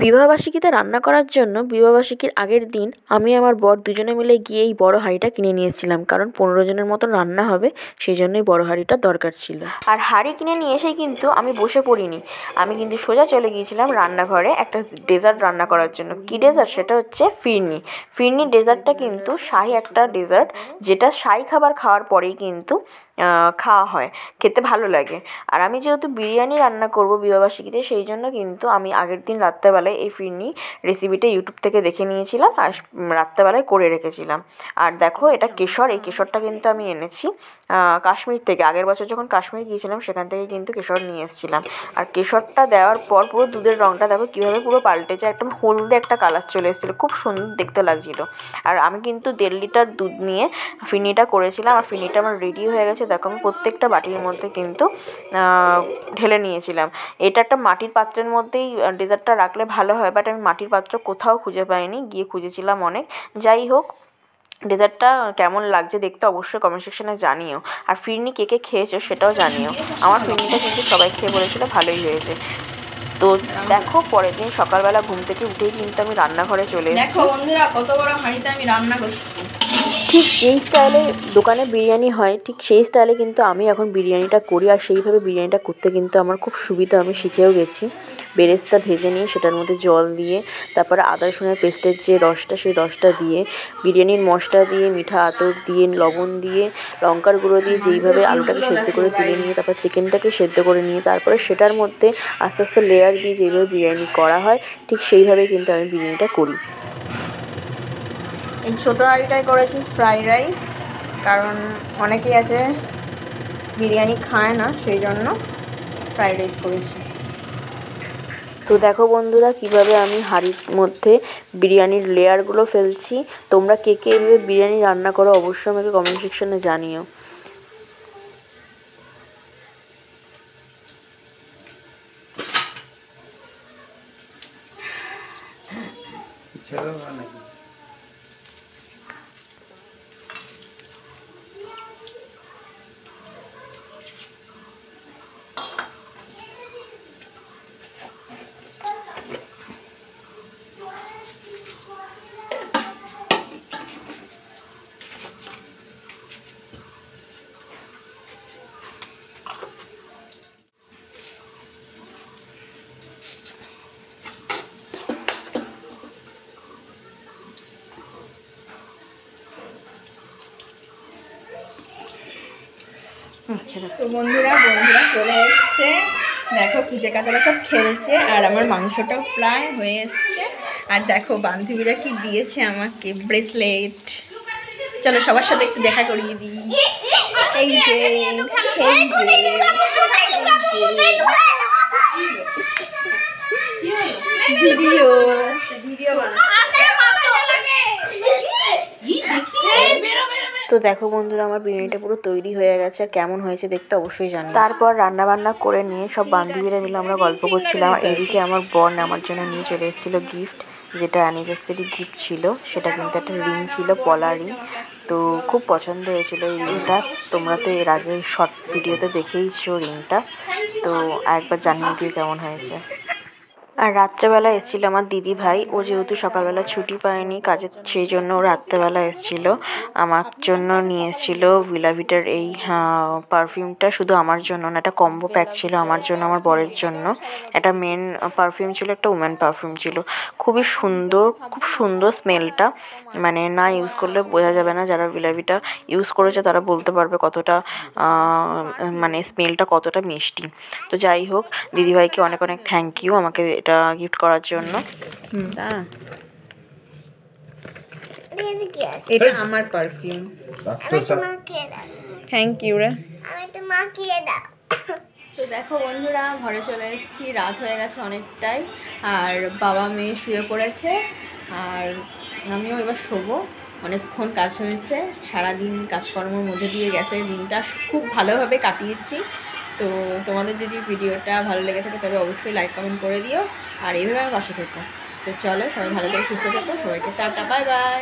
বিবাহবার্ষিকীতে রান্না করার জন্য বিবাহবার্ষিকীর আগের দিন আমি আমার বর দুজনে মিলে গিয়ে এই বড় হাঁড়িটা কিনে নিয়ে এসেছিলাম, কারণ 15 জনের মতো রান্না হবে, সেই জন্যই বড় হাঁড়িটা দরকার ছিল। আর হাঁড়ি কিনে নিয়ে এসেই কিন্তু আমি বসে পড়িনি, আমি কিন্তু সোজা চলে গিয়েছিলাম রান্নাঘরে একটা ডেজার্ট রান্না করার জন্য। কী ডেজার্ট? সেটা হচ্ছে ফিরনি। ফিরনি ডেজার্টটা কিন্তু শাহি একটা ডেজার্ট, যেটা শাহি খাবার খাওয়ার পরেই কিন্তু খাওয়া হয়, খেতে ভালো লাগে। আর আমি যেহেতু বিরিয়ানি রান্না করব বিবাহবার্ষিকীতে, সেই জন্য কিন্তু আমি আগের দিন রাত্রেবেলায় এই ফিরনি রেসিপিটা ইউটিউব থেকে দেখে নিয়েছিলাম আর রাত্রেবেলায় করে রেখেছিলাম। আর দেখো, এটা কেশর, এই কেশরটা কিন্তু আমি এনেছি কাশ্মীর থেকে। আগের বছর যখন কাশ্মীর গিয়েছিলাম সেখান থেকে কিন্তু কেশর নিয়ে এসেছিলাম। আর কেশরটা দেওয়ার পর পুরো দুধের রঙটা দেখো কীভাবে পুরো পাল্টেছে, একদম হলদে একটা কালার চলে এসেছিলো, খুব সুন্দর দেখতে লাগছিলো। আর আমি কিন্তু 1.5 লিটার দুধ নিয়ে ফিরনিটা করেছিলাম। আর ফিরনিটা আমার রেডি হয়ে গেছে, দেখো আমি প্রত্যেকটা বাটির মধ্যে কিন্তু ঢেলে নিয়েছিলাম। এটা একটা মাটির পাত্রের মধ্যেই ডেজার্টটা রাখলে ভালো হয়, বাট আমি মাটির পাত্র কোথাও খুঁজে পাইনি, গিয়ে খুঁজেছিলাম অনেক। যাই হোক, ডেজার্টটা কেমন লাগছে দেখতে অবশ্যই কমেন্ট সেকশনে জানিও। আর ফিরনি কে কে খেয়েছো সেটাও জানিও। আমার ফিরনিটা কিন্তু সবাই খেয়ে বলেছিল ভালোই হয়েছে। তো দেখো, পরের দিন সকালবেলা ঘুম থেকে উঠেই কিন্তু আমি রান্নাঘরে চলে এসেছি। দেখো বন্ধুরা, কত বড় হাঁড়িতে আমি রান্না করছি। ঠিক যেই স্টাইলে দোকানে বিরিয়ানি হয়, ঠিক সেই স্টাইলে কিন্তু আমি এখন বিরিয়ানিটা করি। আর সেইভাবে বিরিয়ানিটা করতে কিন্তু আমার খুব সুবিধা, আমি শিখেও গেছি। বেরেস্তা ভেজে নিয়ে সেটার মধ্যে জল দিয়ে, তারপরে আদা রসুনের পেস্টের যে রসটা, সেই রসটা দিয়ে, বিরিয়ানির মশলা দিয়ে, মিঠা আতর দিয়ে, লবণ দিয়ে, লঙ্কার গুঁড়ো দিয়ে, যেইভাবে আলুটাকে সেদ্ধ করে তুলে নিয়ে, তারপর চিকেনটাকে সেদ্ধ করে নিয়ে, তারপরে সেটার মধ্যে আস্তে আস্তে লেয়ার দিয়ে যেইভাবে বিরিয়ানি করা হয়, ঠিক সেইভাবেই কিন্তু আমি বিরিয়ানিটা করি। এই ছোটো হাঁড়িটাই করেছি ফ্রাইড রাইস, কারণ অনেকেই আছে বিরিয়ানি খায় না, সেই জন্য ফ্রাইড রাইস করেছি। তো দেখো বন্ধুরা, কিভাবে আমি হাঁড়ির মধ্যে বিরিয়ানির লেয়ারগুলো ফেলছি। তোমরা কে কে এভাবে বিরিয়ানি রান্না করো অবশ্যই আমাকে কমেন্ট সেকশনে জানিও। তো বন্ধুরা চলে এসছে, দেখো কুচে কাচারা সব খেলছে, আর আমার মাংসটাও প্রায় হয়ে এসছে। আর দেখো বান্ধবীরা কি দিয়েছে আমাকে, ব্রেসলেট। চলো সবার সাথে একটু দেখা করিয়ে দিই। এই যে ভিডিও তো দেখো বন্ধুরা, আমার বিরিয়ানিটা পুরো তৈরি হয়ে গেছে, আর কেমন হয়েছে দেখতে অবশ্যই জানি। তারপর রান্নাবান্না করে নিয়ে সব বান্ধবীরা মিলে আমরা গল্প করছিলাম। এদিকে আমার বোন আমার জন্য নিয়ে চলে এসেছিলো গিফট, যেটা অ্যানিভার্সারি গিফট ছিল। সেটা কিন্তু একটা রিং ছিল, পলা রিং। তো খুব পছন্দ হয়েছিল এই রিংটা। তোমরা তো এর আগে শর্ট ভিডিওতে দেখেইছো রিংটা, তো একবার জানিয়ে দিও কেমন হয়েছে। আর রাত্রেবেলা এসেছিলো আমার দিদি ভাই, ও যেহেতু সকালবেলা ছুটি পায়নি কাজে, সেই জন্য ও রাত্রেবেলা এসেছিলো। আমার জন্য নিয়ে এসেছিলো ভিলাভিটার এই পারফিউমটা, শুধু আমার জন্য না, একটা কম্বো প্যাক ছিল আমার জন্য, আমার বরের জন্য। একটা মেন পারফিউম ছিল, একটা উমেন পারফিউম ছিল। খুবই সুন্দর, খুব সুন্দর স্মেলটা, মানে না ইউজ করলে বোঝা যাবে না। যারা ভিলাভিটা ইউজ করেছে তারা বলতে পারবে কতটা মানে স্মেলটা কতটা মিষ্টি। তো যাই হোক, দিদিভাইকে অনেক অনেক থ্যাংক ইউ আমাকে এটা গিফট করার জন্য। এটা আমার পারফিউম। থ্যাংক ইউ রে। তো দেখো বন্ধুরা, ঘরে চলে এসেছি, রাত হয়ে গেছে অনেকটাই, আর বাবা মেয়ে শুয়ে পড়েছে, আর আমিও এবার শোবো। অনেকক্ষণ কাজ হয়েছে, সারাদিন কাজকর্মের মধ্যে দিয়ে গেছে, দিনটা খুব ভালোভাবে কাটিয়েছি। তো তোমাদের যদি ভিডিওটা ভালো লেগে থাকে তবে অবশ্যই লাইক কমেন্ট করে দিও, আর এইভাবে আমার পাশে থেকো। তো চলো, সবাই ভালো করে সুস্থ থেকো, সবাইকে টাটা, বাই বাই।